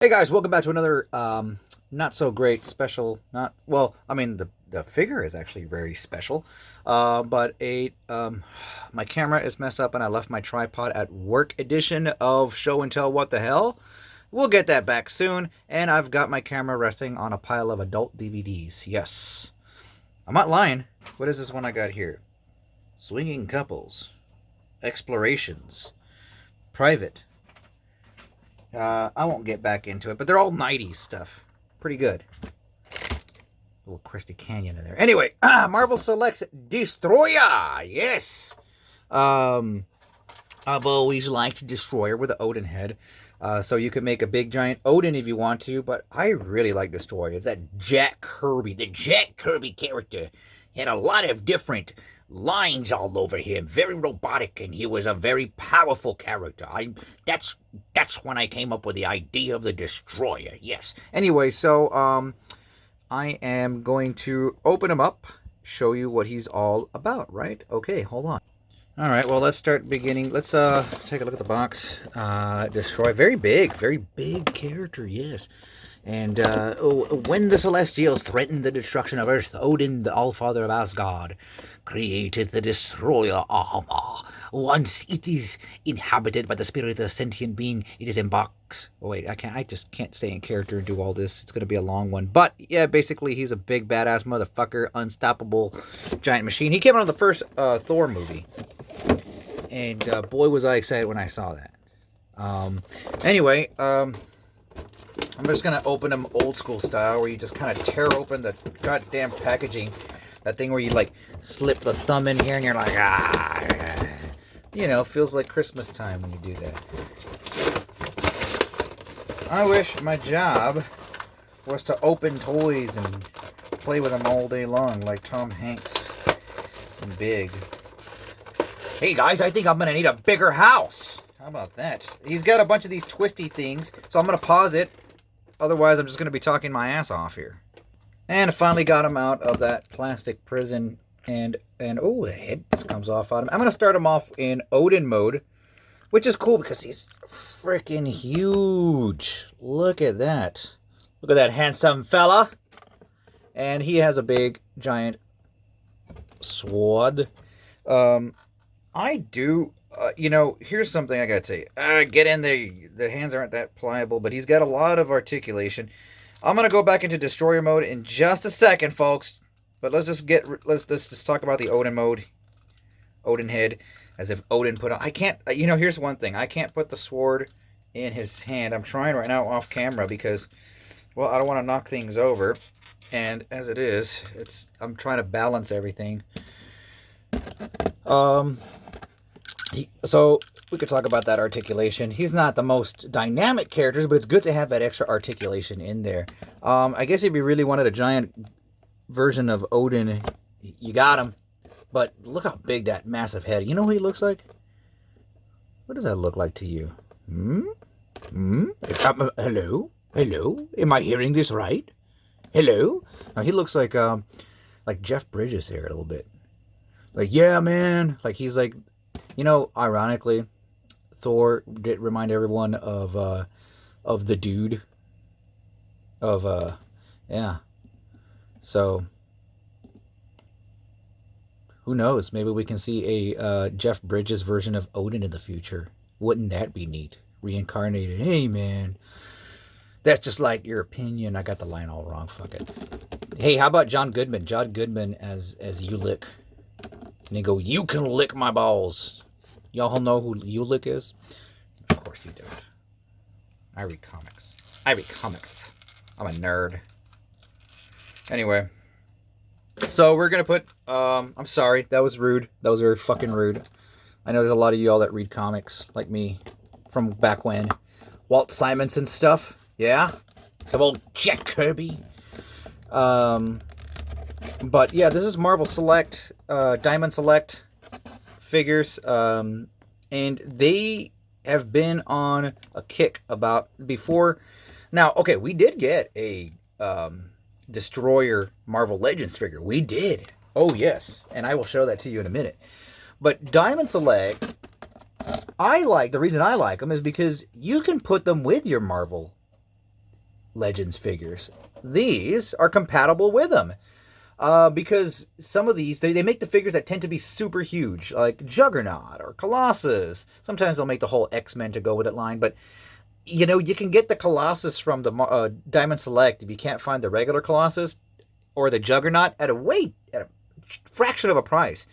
Hey guys, welcome back to another not so great special. Not well, I mean the figure is actually very special, but my camera is messed up and I left my tripod at work edition of Show and Tell What the Hell. We'll get that back soon, and I've got my camera resting on a pile of adult DVDs. Yes, I'm not lying. What is this one I got here? Swinging Couples, Explorations, Private. I won't get back into it, but they're all 90s stuff. Pretty good. A little Christy Canyon in there. Anyway, Marvel selects Destroyer. Yes. I've always liked Destroyer with the Odin head. So you could make a big giant Odin if you want to, but I really like Destroyer. It's that Jack Kirby. The Jack Kirby character had a lot of different lines all over him, very robotic, and he was a very powerful character. That's when I came up with the idea of the Destroyer. Yes. Anyway, so I am going to open him up, show you what he's all about, right? Okay, hold on. All right, well, let's start beginning. Let's take a look at the box. Destroy, very big character, yes. And when the Celestials threatened the destruction of Earth, Odin, the Allfather of Asgard, created the Destroyer armor. Once it is inhabited by the spirit of the sentient being, it is embarks. Oh wait, I just can't stay in character and do all this. It's gonna be a long one. But yeah, basically he's a big badass motherfucker, unstoppable giant machine. He came out of the first Thor movie. And boy was I excited when I saw that. Anyway, I'm just going to open them old school style, where you just kind of tear open the goddamn packaging. That thing where you, like, slip the thumb in here and you're like, ah. You know, feels like Christmas time when you do that. I wish my job was to open toys and play with them all day long, like Tom Hanks and Big. Hey guys, I think I'm going to need a bigger house. How about that? He's got a bunch of these twisty things, so I'm going to pause it. Otherwise, I'm just going to be talking my ass off here. And I finally got him out of that plastic prison. And oh, the head comes off on him. I'm going to start him off in Odin mode, which is cool because he's freaking huge. Look at that. Look at that handsome fella. And he has a big, giant sword. I do, here's something I gotta say. Get in there. The hands aren't that pliable, but he's got a lot of articulation. I'm gonna go back into Destroyer mode in just a second, folks. But let's just talk about the Odin mode. Odin head, as if Odin put on. I can't. Here's one thing. I can't put the sword in his hand. I'm trying right now off camera because, well, I don't want to knock things over. And as it is, I'm trying to balance everything. So we could talk about that articulation. He's not the most dynamic character, but it's good to have that extra articulation in there. I guess if you really wanted a giant version of Odin, you got him. But look how big that massive head. You know who he looks like? What does that look like to you? Hello? Hello? Am I hearing this right? Hello? Now, he looks like Jeff Bridges here a little bit. Like, yeah, man. Like, he's like, ironically, Thor did remind everyone of the dude. Yeah. So, who knows? Maybe we can see a Jeff Bridges version of Odin in the future. Wouldn't that be neat? Reincarnated. Hey, man. That's just like your opinion. I got the line all wrong. Fuck it. Hey, how about John Goodman? John Goodman as Ulick. And they go, you can lick my balls. Y'all know who Ulick is? Of course you don't. I read comics. I'm a nerd. Anyway. So we're going to put... I'm sorry. That was rude. That was very fucking rude. I know there's a lot of y'all that read comics like me from back when. Walt Simonson stuff. Yeah? Some old Jack Kirby. But yeah, this is Marvel Select, Diamond Select figures, and they have been on a kick about before. Now, okay, we did get a Destroyer Marvel Legends figure. We did. Oh, yes. And I will show that to you in a minute. But Diamond Select, the reason I like them is because you can put them with your Marvel Legends figures. These are compatible with them. Because some of these, they make the figures that tend to be super huge, like Juggernaut or Colossus. Sometimes they'll make the whole X-Men to go with it line, but you know, you can get the Colossus from the Diamond Select if you can't find the regular Colossus or the Juggernaut at a fraction of a price.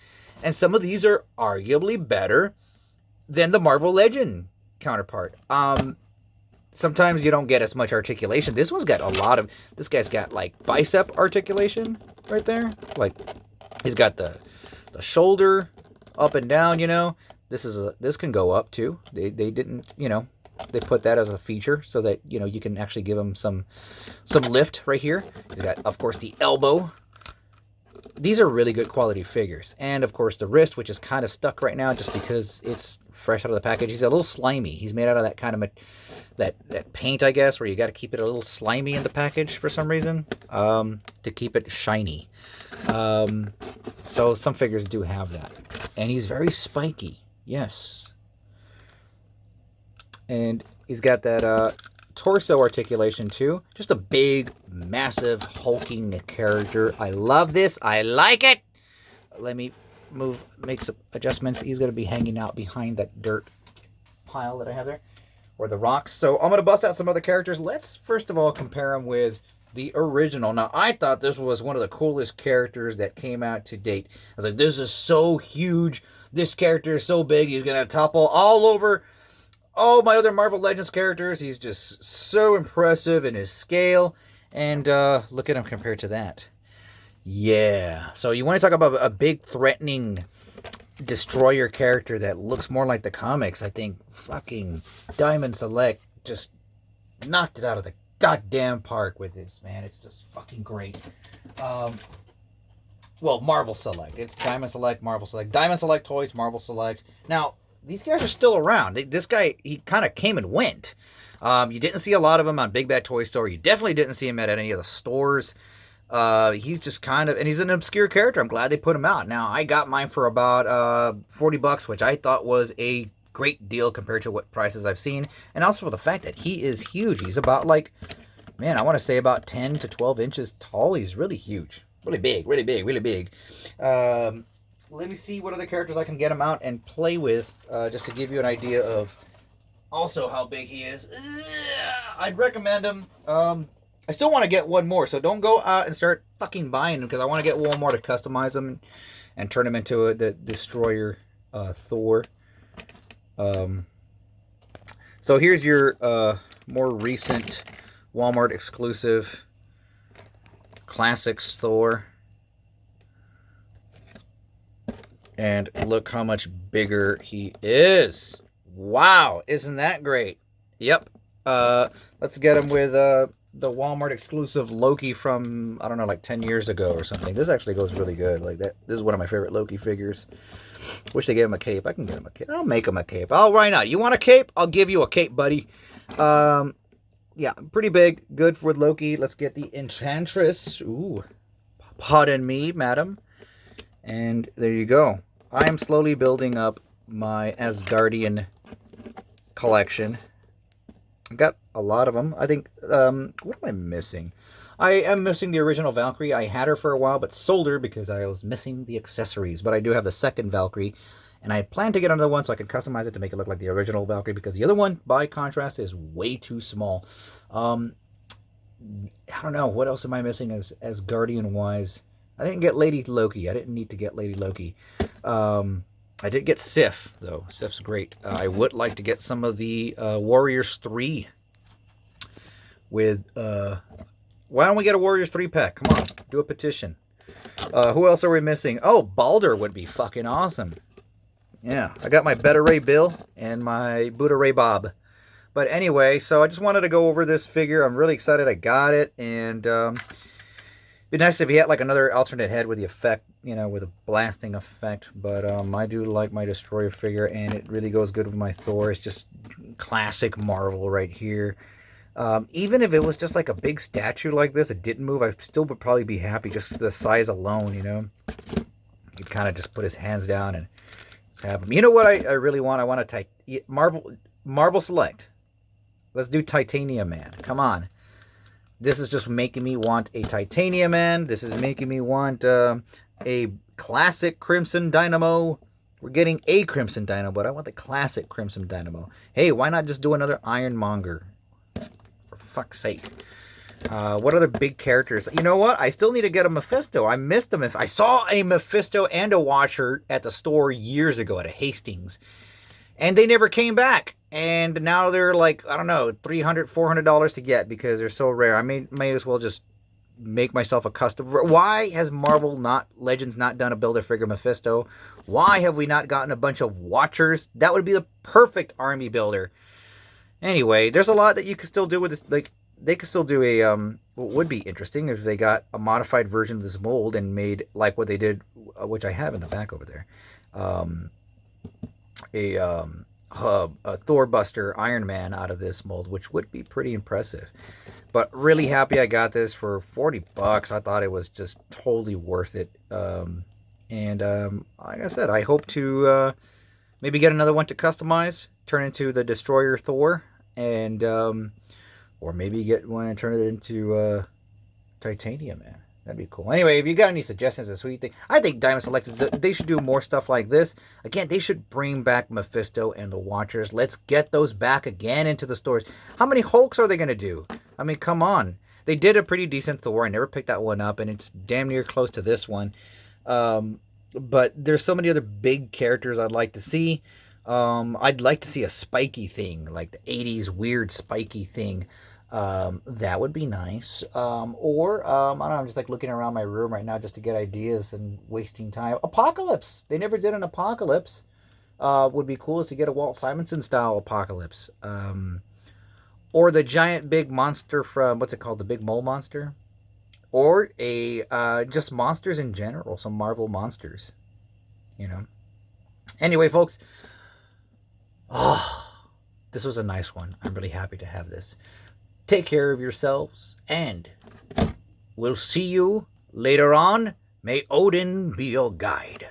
And some of these are arguably better than the Marvel Legend counterpart. Sometimes you don't get as much articulation. This one's got a lot of. This guy's got like bicep articulation right there. Like he's got the shoulder up and down. You know, this can go up too. They didn't, you know, they put that as a feature so that, you know, you can actually give him some lift right here. He's got, of course, the elbow. These are really good quality figures. And, of course, the wrist, which is kind of stuck right now just because it's fresh out of the package. He's a little slimy. He's made out of that kind of that paint, I guess, where you got to keep it a little slimy in the package for some reason to keep it shiny. So some figures do have that. And he's very spiky. Yes. And he's got that torso articulation too. Just a big, massive, hulking character. I love this. I like it. Let me make some adjustments. He's going to be hanging out behind that dirt pile that I have there, or the rocks. So I'm going to bust out some other characters. Let's first of all compare them with the original. Now, I thought this was one of the coolest characters that came out to date. I was like, this is so huge. This character is so big. He's going to topple all over all my other Marvel Legends characters. He's just so impressive in his scale. And look at him compared to that. Yeah. So you want to talk about a big threatening destroyer character that looks more like the comics. I think fucking Diamond Select just knocked it out of the goddamn park with this, man. It's just fucking great. Well, Marvel Select. It's Diamond Select, Marvel Select. Diamond Select toys, Marvel Select. Now, these guys are still around. This guy, he kind of came and went. You didn't see a lot of him on Big Bad Toy Store. You definitely didn't see him at any of the stores. He's just kind of, and he's an obscure character. I'm glad they put him out. Now, I got mine for about $40, which I thought was a great deal compared to what prices I've seen. And also for the fact that he is huge. He's about like, man, I want to say about 10 to 12 inches tall. He's really huge. Really big, really big, really big. Let me see what other characters I can get him out and play with, just to give you an idea of also how big he is. I'd recommend him. I still want to get one more, so don't go out and start fucking buying them, because I want to get one more to customize them and turn him into the Destroyer Thor. So here's your more recent Walmart exclusive Classics Thor. And look how much bigger he is. Wow, isn't that great? Yep. Let's get him with the Walmart exclusive Loki from, I don't know, like 10 years ago or something. This actually goes really good. Like that. This is one of my favorite Loki figures. Wish they gave him a cape. I can get him a cape. I'll make him a cape. Oh, why not? You want a cape? I'll give you a cape, buddy. Yeah, pretty big. Good for Loki. Let's get the Enchantress. Ooh. Pardon me, madam. And there you go. I am slowly building up my Asgardian collection. I got a lot of them. I think, what am I missing? I am missing the original Valkyrie. I had her for a while, but sold her because I was missing the accessories. But I do have the second Valkyrie, and I plan to get another one so I can customize it to make it look like the original Valkyrie, because the other one, by contrast, is way too small. I don't know. What else am I missing as Guardian-wise? I didn't get Lady Loki. I didn't need to get Lady Loki. I did get Sif, though. Sif's great. I would like to get some of the Warriors 3 with... why don't we get a Warriors 3 pack? Come on, do a petition. Who else are we missing? Oh, Balder would be fucking awesome. Yeah, I got my Beta Ray Bill and my Buddha Ray Bob. But anyway, so I just wanted to go over this figure. I'm really excited I got it, and... It'd be nice if he had like another alternate head with the effect, you know, with a blasting effect. But I do like my Destroyer figure, and it really goes good with my Thor. It's just classic Marvel right here. Even if it was just like a big statue like this, it didn't move, I still would probably be happy just the size alone, you know. You'd kind of just put his hands down and have him. You know what I really want? I want a Marvel Select. Let's do Titanium Man. Come on. This is just making me want a Titanium Man. This is making me want a classic Crimson Dynamo. We're getting a Crimson Dynamo, but I want the classic Crimson Dynamo. Hey, why not just do another Ironmonger? For fuck's sake. What other big characters? You know what? I still need to get a Mephisto. I missed him. I saw a Mephisto and a Watcher at the store years ago at a Hastings, and they never came back. And now they're like, I don't know, $300, $400 to get because they're so rare. I may as well just make myself a custom. Why has Marvel Legends not done a Build-A-Figure Mephisto? Why have we not gotten a bunch of Watchers? That would be the perfect army builder. Anyway, there's a lot that you can still do with this. Like, they could still do a what would be interesting if they got a modified version of this mold and made like what they did, which I have in the back over there, a Thor Buster Iron Man out of this mold, which would be pretty impressive. But really happy I got this for $40. I thought it was just totally worth it. And like I said, I hope to maybe get another one to customize, turn into the Destroyer Thor, and or maybe get one and turn it into Titanium Man. That'd be cool. Anyway, if you got any suggestions, a sweet thing. I think Diamond Selected, they should do more stuff like this. Again, they should bring back Mephisto and the Watchers. Let's get those back again into the stores. How many Hulks are they going to do? I mean, come on. They did a pretty decent Thor. I never picked that one up, and it's damn near close to this one. But there's so many other big characters I'd like to see. I'd like to see a spiky thing, like the 80s weird spiky thing. That would be nice. Or I don't know, I'm just like looking around my room right now just to get ideas and wasting time. Apocalypse. They never did an Apocalypse. Would be cool is to get a Walt Simonson style Apocalypse. Or the giant big monster from, what's it called? The big mole monster. Or a just monsters in general, some Marvel monsters. You know. Anyway, folks. This was a nice one. I'm really happy to have this. Take care of yourselves, and we'll see you later on. May Odin be your guide.